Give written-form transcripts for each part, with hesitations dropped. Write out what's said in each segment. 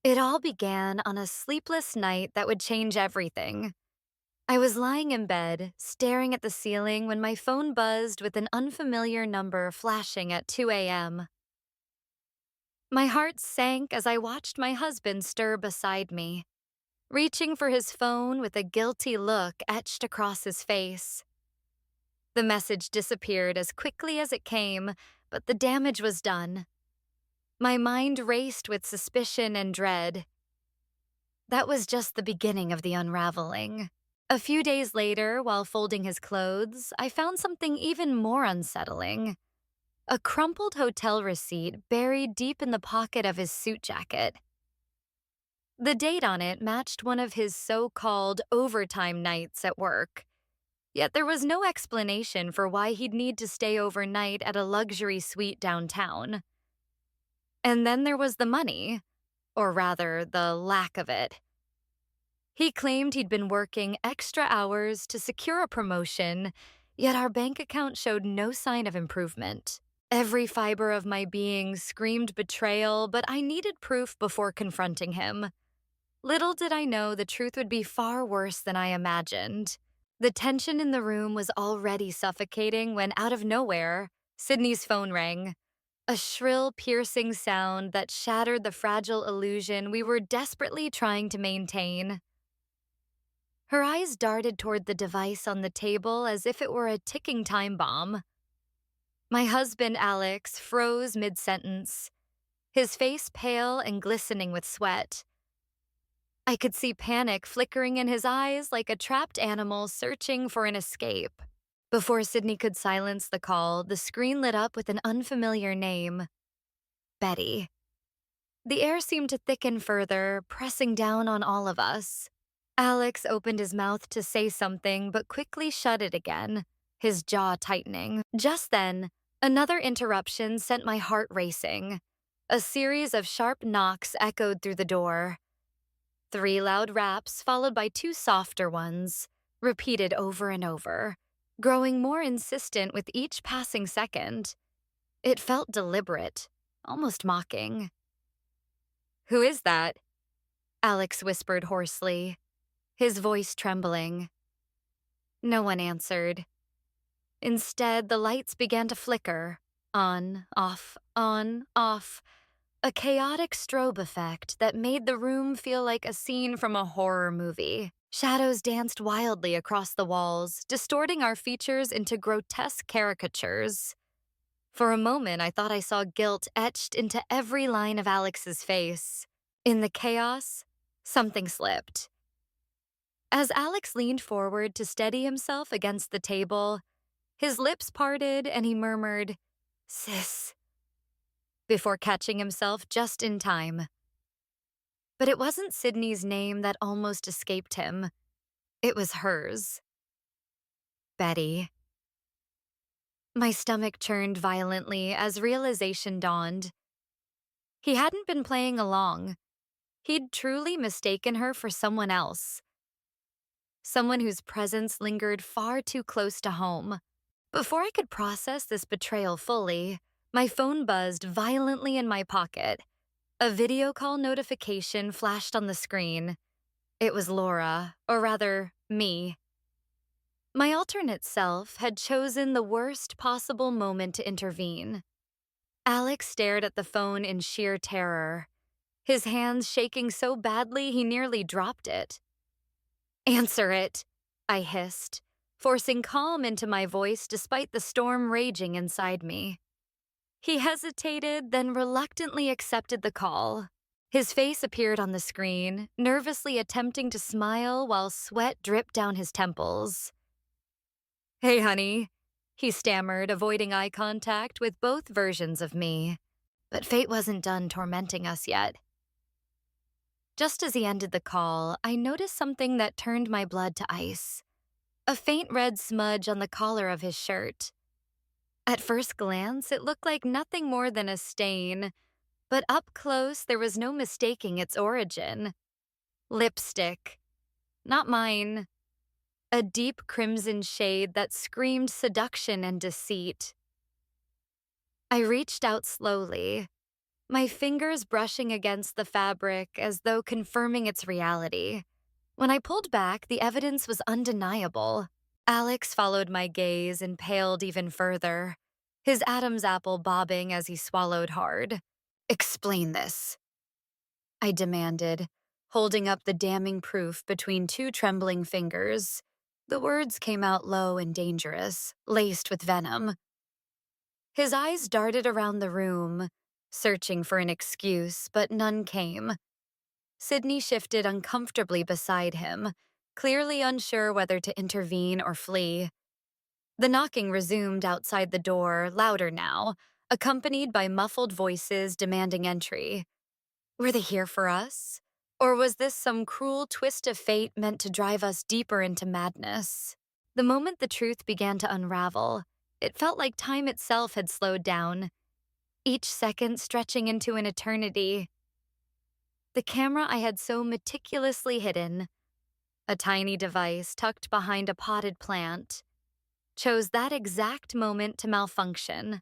It all began on a sleepless night that would change everything. I was lying in bed, staring at the ceiling when my phone buzzed with an unfamiliar number flashing at 2 a.m. My heart sank as I watched my husband stir beside me, reaching for his phone with a guilty look etched across his face. The message disappeared as quickly as it came, but the damage was done. My mind raced with suspicion and dread. That was just the beginning of the unraveling. A few days later, while folding his clothes, I found something even more unsettling. A crumpled hotel receipt buried deep in the pocket of his suit jacket. The date on it matched one of his so-called overtime nights at work. Yet there was no explanation for why he'd need to stay overnight at a luxury suite downtown. And then there was the money, or rather, the lack of it. He claimed he'd been working extra hours to secure a promotion, yet our bank account showed no sign of improvement. Every fiber of my being screamed betrayal, but I needed proof before confronting him. Little did I know the truth would be far worse than I imagined. The tension in the room was already suffocating when, out of nowhere, Sydney's phone rang. A shrill, piercing sound that shattered the fragile illusion we were desperately trying to maintain. Her eyes darted toward the device on the table as if it were a ticking time bomb. My husband, Alex, froze mid-sentence, his face pale and glistening with sweat. I could see panic flickering in his eyes like a trapped animal searching for an escape. Before Sydney could silence the call, the screen lit up with an unfamiliar name: Betty. The air seemed to thicken further, pressing down on all of us. Alex opened his mouth to say something, but quickly shut it again, his jaw tightening. Just then, another interruption sent my heart racing. A series of sharp knocks echoed through the door. 3 loud raps, followed by 2 softer ones, repeated over and over, growing more insistent with each passing second. It felt deliberate, almost mocking. "Who is that?" Alex whispered hoarsely, his voice trembling. No one answered. Instead, the lights began to flicker, on, off, a chaotic strobe effect that made the room feel like a scene from a horror movie. Shadows danced wildly across the walls, distorting our features into grotesque caricatures. For a moment, I thought I saw guilt etched into every line of Alex's face. In the chaos, something slipped. As Alex leaned forward to steady himself against the table, his lips parted and he murmured, "Sis," before catching himself just in time. But it wasn't Sydney's name that almost escaped him. It was hers. Betty. My stomach churned violently as realization dawned. He hadn't been playing along. He'd truly mistaken her for someone else. Someone whose presence lingered far too close to home. Before I could process this betrayal fully, my phone buzzed violently in my pocket. A video call notification flashed on the screen. It was Laura, or rather, me. My alternate self had chosen the worst possible moment to intervene. Alex stared at the phone in sheer terror, his hands shaking so badly he nearly dropped it. "Answer it," I hissed, forcing calm into my voice despite the storm raging inside me. He hesitated, then reluctantly accepted the call. His face appeared on the screen, nervously attempting to smile while sweat dripped down his temples. "Hey, honey," he stammered, avoiding eye contact with both versions of me. But fate wasn't done tormenting us yet. Just as he ended the call, I noticed something that turned my blood to ice. A faint red smudge on the collar of his shirt. At first glance, it looked like nothing more than a stain, but up close there was no mistaking its origin. Lipstick. Not mine. A deep crimson shade that screamed seduction and deceit. I reached out slowly, my fingers brushing against the fabric as though confirming its reality. When I pulled back, the evidence was undeniable. Alex followed my gaze and paled even further, his Adam's apple bobbing as he swallowed hard. "Explain this," I demanded, holding up the damning proof between two trembling fingers. The words came out low and dangerous, laced with venom. His eyes darted around the room, searching for an excuse, but none came. Sydney shifted uncomfortably beside him, clearly unsure whether to intervene or flee. The knocking resumed outside the door, louder now, accompanied by muffled voices demanding entry. Were they here for us? Or was this some cruel twist of fate meant to drive us deeper into madness? The moment the truth began to unravel, it felt like time itself had slowed down, each second stretching into an eternity. The camera I had so meticulously hidden, a tiny device tucked behind a potted plant, chose that exact moment to malfunction.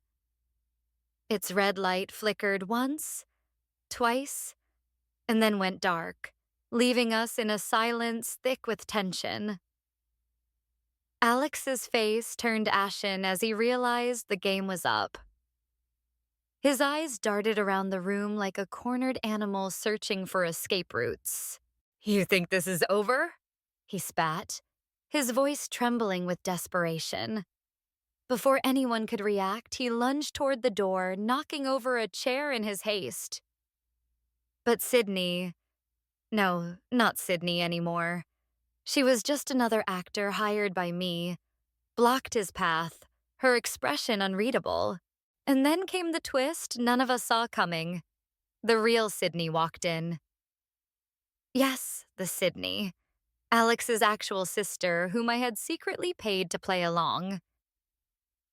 Its red light flickered once, twice, and then went dark, leaving us in a silence thick with tension. Alex's face turned ashen as he realized the game was up. His eyes darted around the room like a cornered animal searching for escape routes. "You think this is over?" he spat, his voice trembling with desperation. Before anyone could react, he lunged toward the door, knocking over a chair in his haste. But Sydney— no, not Sydney anymore. She was just another actor hired by me— blocked his path, her expression unreadable. And then came the twist none of us saw coming. The real Sydney walked in. Yes, the Sydney. Alex's actual sister, whom I had secretly paid to play along.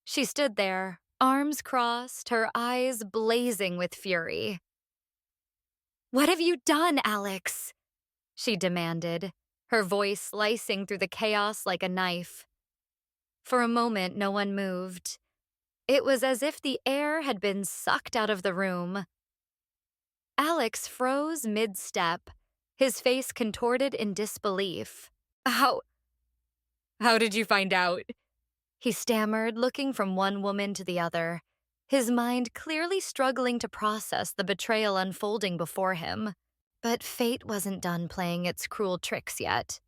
She stood there, arms crossed, her eyes blazing with fury. "What have you done, Alex?" she demanded, her voice slicing through the chaos like a knife. For a moment, no one moved. It was as if the air had been sucked out of the room. Alex froze mid-step, his face contorted in disbelief. How did you find out?" he stammered, looking from one woman to the other, his mind clearly struggling to process the betrayal unfolding before him. But fate wasn't done playing its cruel tricks yet.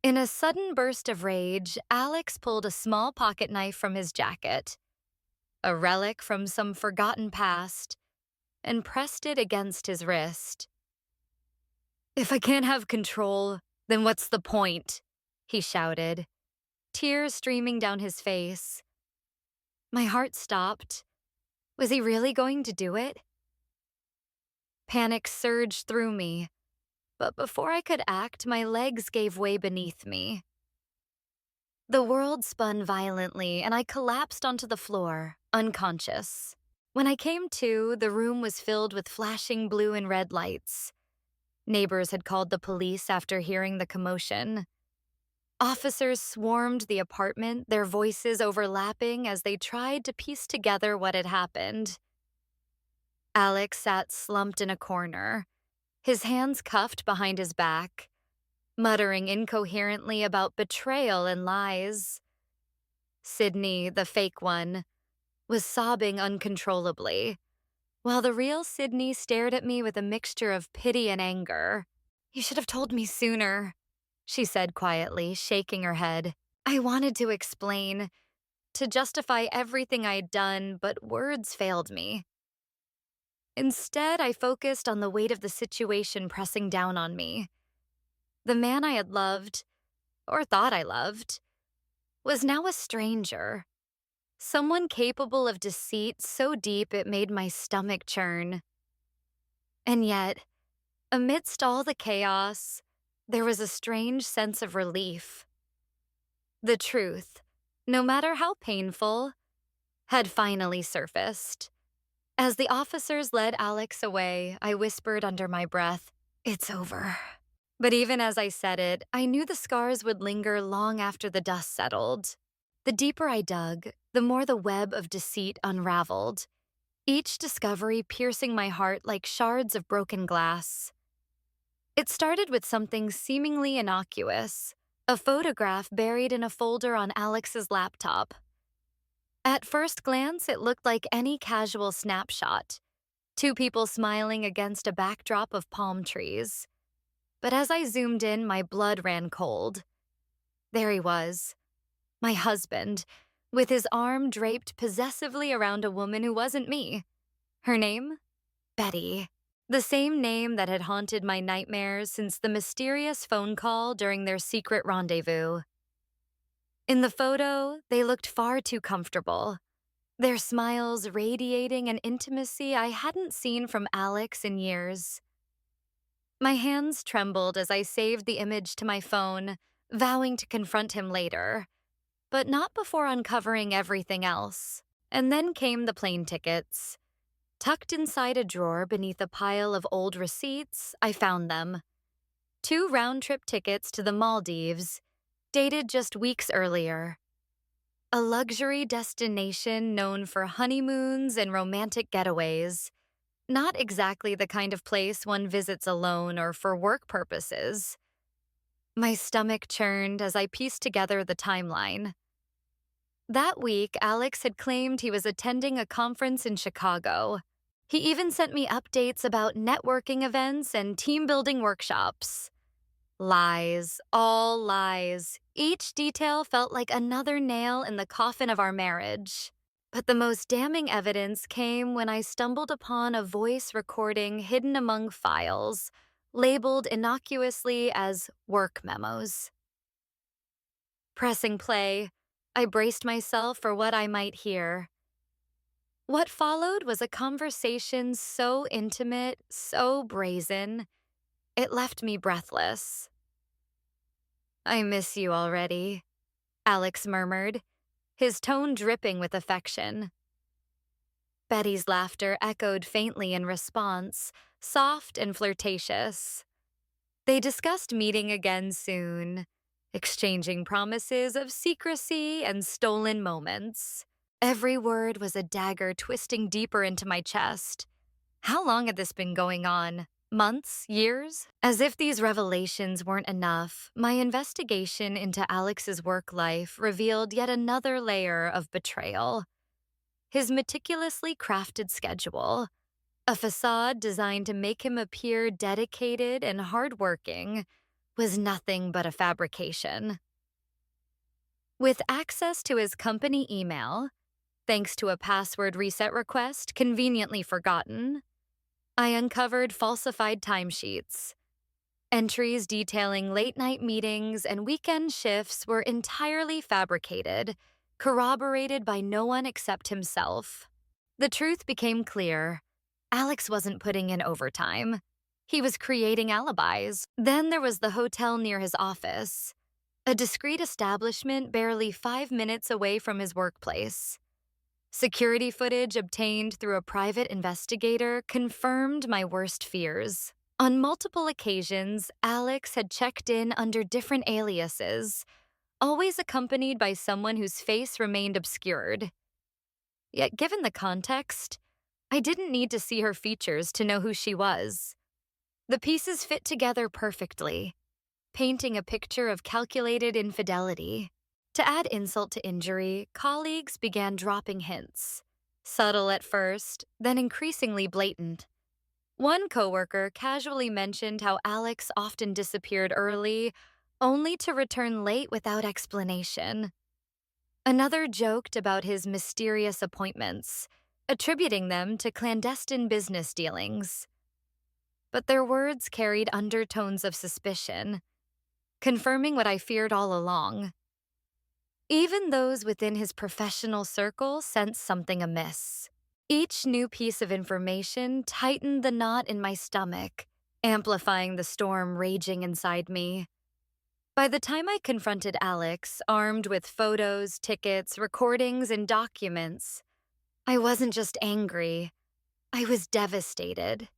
In a sudden burst of rage, Alex pulled a small pocket knife from his jacket, a relic from some forgotten past, and pressed it against his wrist. "If I can't have control, then what's the point?" he shouted, tears streaming down his face. My heart stopped. Was he really going to do it? Panic surged through me, but before I could act, my legs gave way beneath me. The world spun violently, and I collapsed onto the floor, unconscious. When I came to, the room was filled with flashing blue and red lights. Neighbors had called the police after hearing the commotion. Officers swarmed the apartment, their voices overlapping as they tried to piece together what had happened. Alex sat slumped in a corner, his hands cuffed behind his back, muttering incoherently about betrayal and lies. Sydney, the fake one, was sobbing uncontrollably, while the real Sydney stared at me with a mixture of pity and anger. "You should have told me sooner," she said quietly, shaking her head. I wanted to explain, to justify everything I'd done, but words failed me. Instead, I focused on the weight of the situation pressing down on me. The man I had loved, or thought I loved, was now a stranger. Someone capable of deceit so deep it made my stomach churn. And yet, amidst all the chaos, there was a strange sense of relief. The truth, no matter how painful, had finally surfaced. As the officers led Alex away, I whispered under my breath, "It's over." But even as I said it, I knew the scars would linger long after the dust settled. The deeper I dug, the more the web of deceit unraveled. each discovery piercing my heart like shards of broken glass. It started with something seemingly innocuous, a photograph buried in a folder on Alex's laptop. At first glance, it looked like any casual snapshot, two people smiling against a backdrop of palm trees. But as I zoomed in, my blood ran cold. There he was, my husband, with his arm draped possessively around a woman who wasn't me. Her name? Betty. The same name that had haunted my nightmares since the mysterious phone call during their secret rendezvous. In the photo, they looked far too comfortable, their smiles radiating an intimacy I hadn't seen from Alex in years. My hands trembled as I saved the image to my phone, vowing to confront him later, but not before uncovering everything else. And then came the plane tickets. Tucked inside a drawer beneath a pile of old receipts, I found them. 2 round-trip tickets to the Maldives, dated just weeks earlier. A luxury destination known for honeymoons and romantic getaways. Not exactly the kind of place one visits alone or for work purposes. My stomach churned as I pieced together the timeline. That week, Alex had claimed he was attending a conference in Chicago. He even sent me updates about networking events and team-building workshops. Lies, all lies. Each detail felt like another nail in the coffin of our marriage. But the most damning evidence came when I stumbled upon a voice recording hidden among files, labeled innocuously as work memos. Pressing play, I braced myself for what I might hear. What followed was a conversation so intimate, so brazen, it left me breathless. "I miss you already," Alex murmured, his tone dripping with affection. Betty's laughter echoed faintly in response, soft and flirtatious. They discussed meeting again soon, exchanging promises of secrecy and stolen moments. Every word was a dagger twisting deeper into my chest. How long had this been going on? Months? Years? As if these revelations weren't enough, my investigation into Alex's work life revealed yet another layer of betrayal. His meticulously crafted schedule, a facade designed to make him appear dedicated and hardworking, was nothing but a fabrication. With access to his company email, thanks to a password reset request conveniently forgotten, I uncovered falsified timesheets. Entries detailing late-night meetings and weekend shifts were entirely fabricated, corroborated by no one except himself. The truth became clear. Alex wasn't putting in overtime. He was creating alibis. Then there was the hotel near his office, a discreet establishment barely 5 minutes away from his workplace. Security footage obtained through a private investigator confirmed my worst fears. On multiple occasions, Alex had checked in under different aliases, always accompanied by someone whose face remained obscured. Yet given the context, I didn't need to see her features to know who she was. The pieces fit together perfectly, painting a picture of calculated infidelity. To add insult to injury, colleagues began dropping hints. Subtle at first, then increasingly blatant. One coworker casually mentioned how Alex often disappeared early, only to return late without explanation. Another joked about his mysterious appointments, attributing them to clandestine business dealings. But their words carried undertones of suspicion, confirming what I feared all along. Even those within his professional circle sensed something amiss. Each new piece of information tightened the knot in my stomach, amplifying the storm raging inside me. By the time I confronted Alex, armed with photos, tickets, recordings, and documents, I wasn't just angry. I was devastated.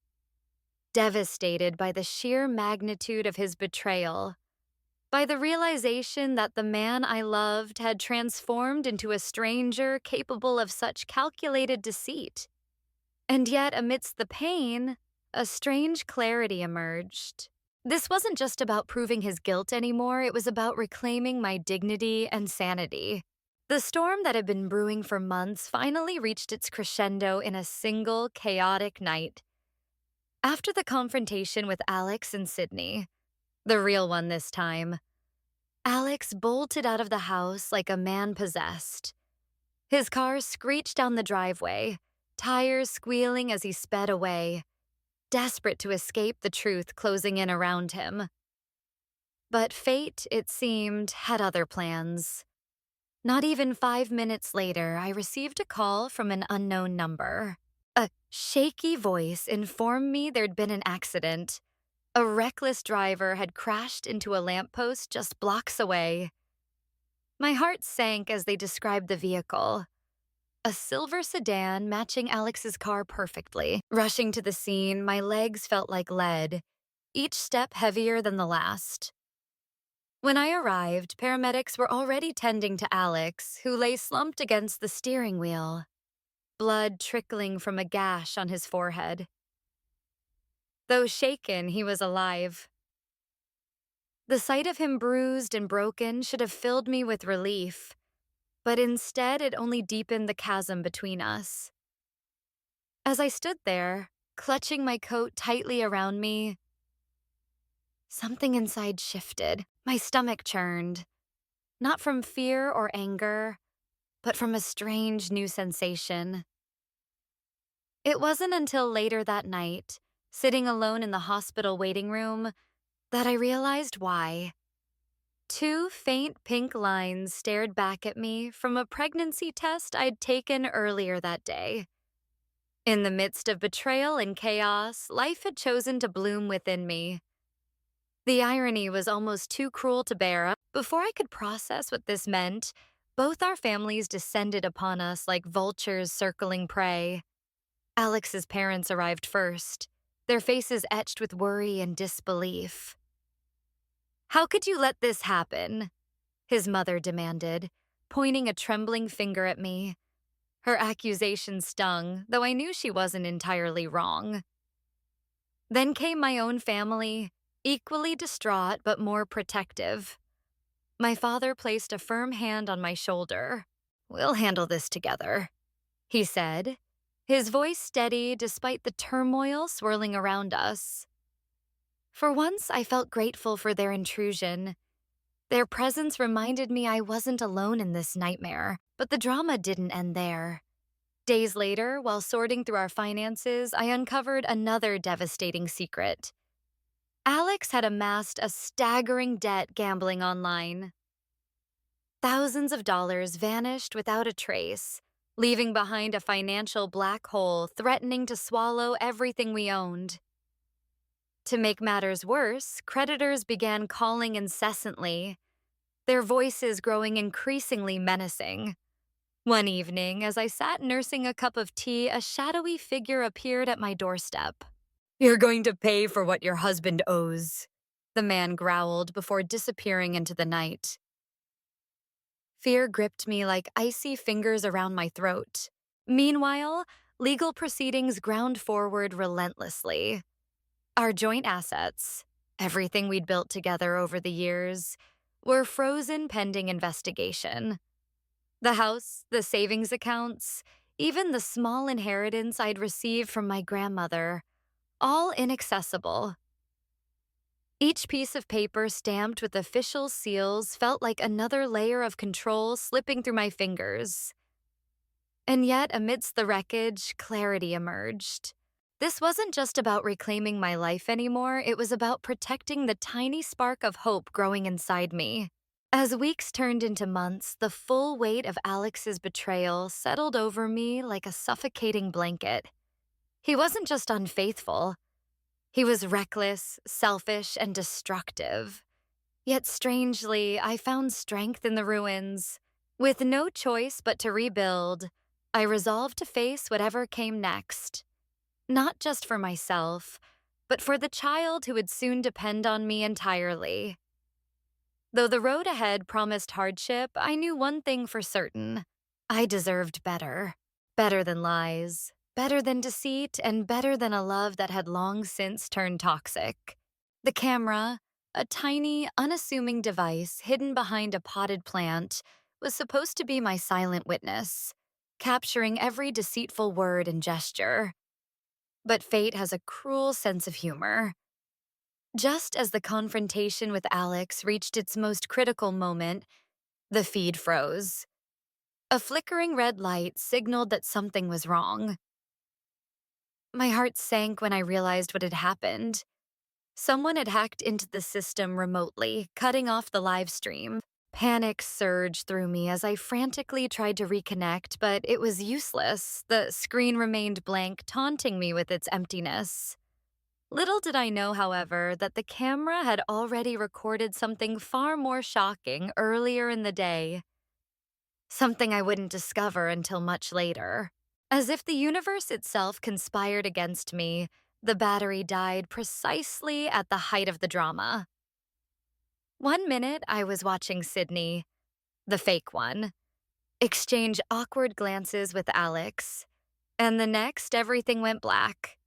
Devastated by the sheer magnitude of his betrayal, by the realization that the man I loved had transformed into a stranger capable of such calculated deceit. And yet, amidst the pain, a strange clarity emerged. This wasn't just about proving his guilt anymore, it was about reclaiming my dignity and sanity. The storm that had been brewing for months finally reached its crescendo in a single chaotic night. After the confrontation with Alex and Sydney, the real one this time, Alex bolted out of the house like a man possessed. His car screeched down the driveway, tires squealing as he sped away, desperate to escape the truth closing in around him. But fate, it seemed, had other plans. Not even 5 minutes later, I received a call from an unknown number. A shaky voice informed me there'd been an accident. A reckless driver had crashed into a lamppost just blocks away. My heart sank as they described the vehicle. A silver sedan matching Alex's car perfectly. Rushing to the scene, my legs felt like lead, each step heavier than the last. When I arrived, paramedics were already tending to Alex, who lay slumped against the steering wheel, blood trickling from a gash on his forehead. Though shaken, he was alive. The sight of him bruised and broken should have filled me with relief, but instead it only deepened the chasm between us. As I stood there, clutching my coat tightly around me, something inside shifted. My stomach churned, not from fear or anger, but from a strange new sensation. It wasn't until later that night, sitting alone in the hospital waiting room, that I realized why. Two faint pink lines stared back at me from a pregnancy test I'd taken earlier that day. In the midst of betrayal and chaos, life had chosen to bloom within me. The irony was almost too cruel to bear. Before I could process what this meant, both our families descended upon us like vultures circling prey. Alex's parents arrived first, their faces etched with worry and disbelief. "How could you let this happen?" his mother demanded, pointing a trembling finger at me. Her accusation stung, though I knew she wasn't entirely wrong. Then came my own family, equally distraught but more protective. My father placed a firm hand on my shoulder. "We'll handle this together," he said, his voice steady despite the turmoil swirling around us. For once, I felt grateful for their intrusion. Their presence reminded me I wasn't alone in this nightmare, but the drama didn't end there. Days later, while sorting through our finances, I uncovered another devastating secret. Alex had amassed a staggering debt gambling online. Thousands of dollars vanished without a trace, leaving behind a financial black hole threatening to swallow everything we owned. To make matters worse, creditors began calling incessantly, their voices growing increasingly menacing. One evening, as I sat nursing a cup of tea, a shadowy figure appeared at my doorstep. "You're going to pay for what your husband owes," the man growled before disappearing into the night. Fear gripped me like icy fingers around my throat. Meanwhile, legal proceedings ground forward relentlessly. Our joint assets, everything we'd built together over the years, were frozen pending investigation. The house, the savings accounts, even the small inheritance I'd received from my grandmother, all inaccessible. Each piece of paper stamped with official seals felt like another layer of control slipping through my fingers. And yet, amidst the wreckage, clarity emerged. This wasn't just about reclaiming my life anymore, it was about protecting the tiny spark of hope growing inside me. As weeks turned into months, the full weight of Alex's betrayal settled over me like a suffocating blanket. He wasn't just unfaithful. He was reckless, selfish, and destructive. Yet strangely, I found strength in the ruins. With no choice but to rebuild, I resolved to face whatever came next. Not just for myself, but for the child who would soon depend on me entirely. Though the road ahead promised hardship, I knew one thing for certain. I deserved better. Better than lies. better than deceit, and better than a love that had long since turned toxic. The camera, a tiny, unassuming device hidden behind a potted plant, was supposed to be my silent witness, capturing every deceitful word and gesture. But fate has a cruel sense of humor. Just as the confrontation with Alex reached its most critical moment, the feed froze. A flickering red light signaled that something was wrong. My heart sank when I realized what had happened. Someone had hacked into the system remotely, cutting off the live stream. Panic surged through me as I frantically tried to reconnect, but it was useless. The screen remained blank, taunting me with its emptiness. Little did I know, however, that the camera had already recorded something far more shocking earlier in the day. Something I wouldn't discover until much later. As if the universe itself conspired against me, the battery died precisely at the height of the drama. One minute, I was watching Sydney, the fake one, exchange awkward glances with Alex, and the next, everything went black.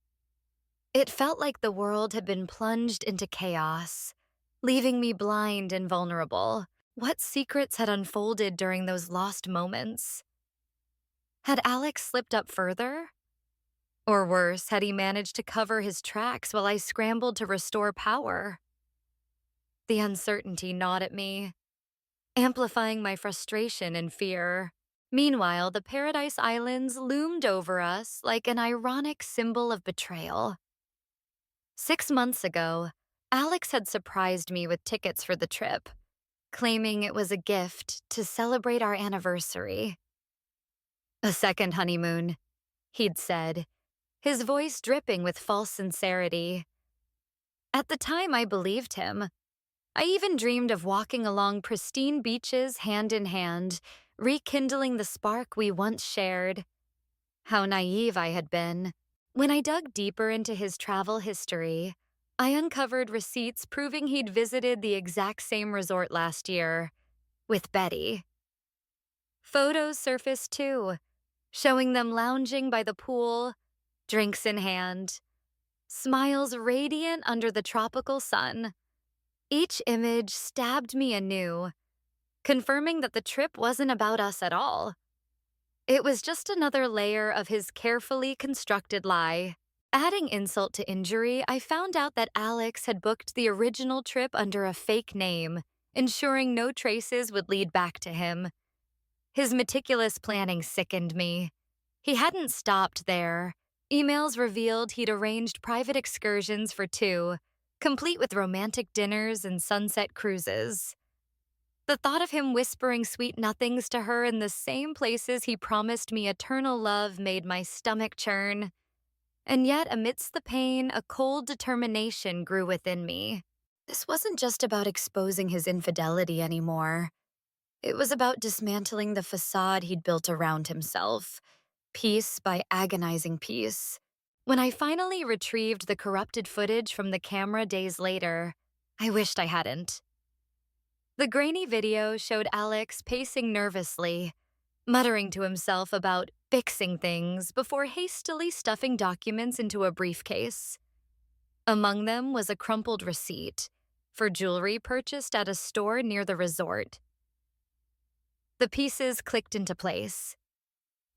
It felt like the world had been plunged into chaos, leaving me blind and vulnerable. What secrets had unfolded during those lost moments? Had Alex slipped up further? Or worse, had he managed to cover his tracks while I scrambled to restore power? The uncertainty gnawed at me, amplifying my frustration and fear. Meanwhile, the Paradise Islands loomed over us like an ironic symbol of betrayal. 6 months ago, Alex had surprised me with tickets for the trip, claiming it was a gift to celebrate our anniversary. A second honeymoon, he'd said, his voice dripping with false sincerity. At the time, I believed him. I even dreamed of walking along pristine beaches hand in hand, rekindling the spark we once shared. How naive I had been. When I dug deeper into his travel history, I uncovered receipts proving he'd visited the exact same resort last year, with Betty. Photos surfaced too, showing them lounging by the pool, drinks in hand, smiles radiant under the tropical sun. Each image stabbed me anew, confirming that the trip wasn't about us at all. It was just another layer of his carefully constructed lie. Adding insult to injury, I found out that Alex had booked the original trip under a fake name, ensuring no traces would lead back to him. His meticulous planning sickened me. He hadn't stopped there. Emails revealed he'd arranged private excursions for two, complete with romantic dinners and sunset cruises. The thought of him whispering sweet nothings to her in the same places he promised me eternal love made my stomach churn. And yet, amidst the pain, a cold determination grew within me. This wasn't just about exposing his infidelity anymore. It was about dismantling the facade he'd built around himself, piece by agonizing piece. When I finally retrieved the corrupted footage from the camera days later, I wished I hadn't. The grainy video showed Alex pacing nervously, muttering to himself about fixing things before hastily stuffing documents into a briefcase. Among them was a crumpled receipt for jewelry purchased at a store near the resort. The pieces clicked into place.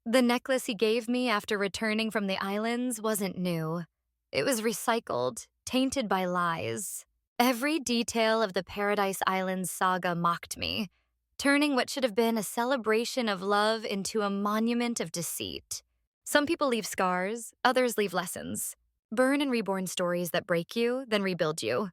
The necklace he gave me after returning from the islands wasn't new. It was recycled, tainted by lies. Every detail of the Paradise Islands saga mocked me, turning what should have been a celebration of love into a monument of deceit. Some people leave scars, others leave lessons. Burn and reborn stories that break you, then rebuild you.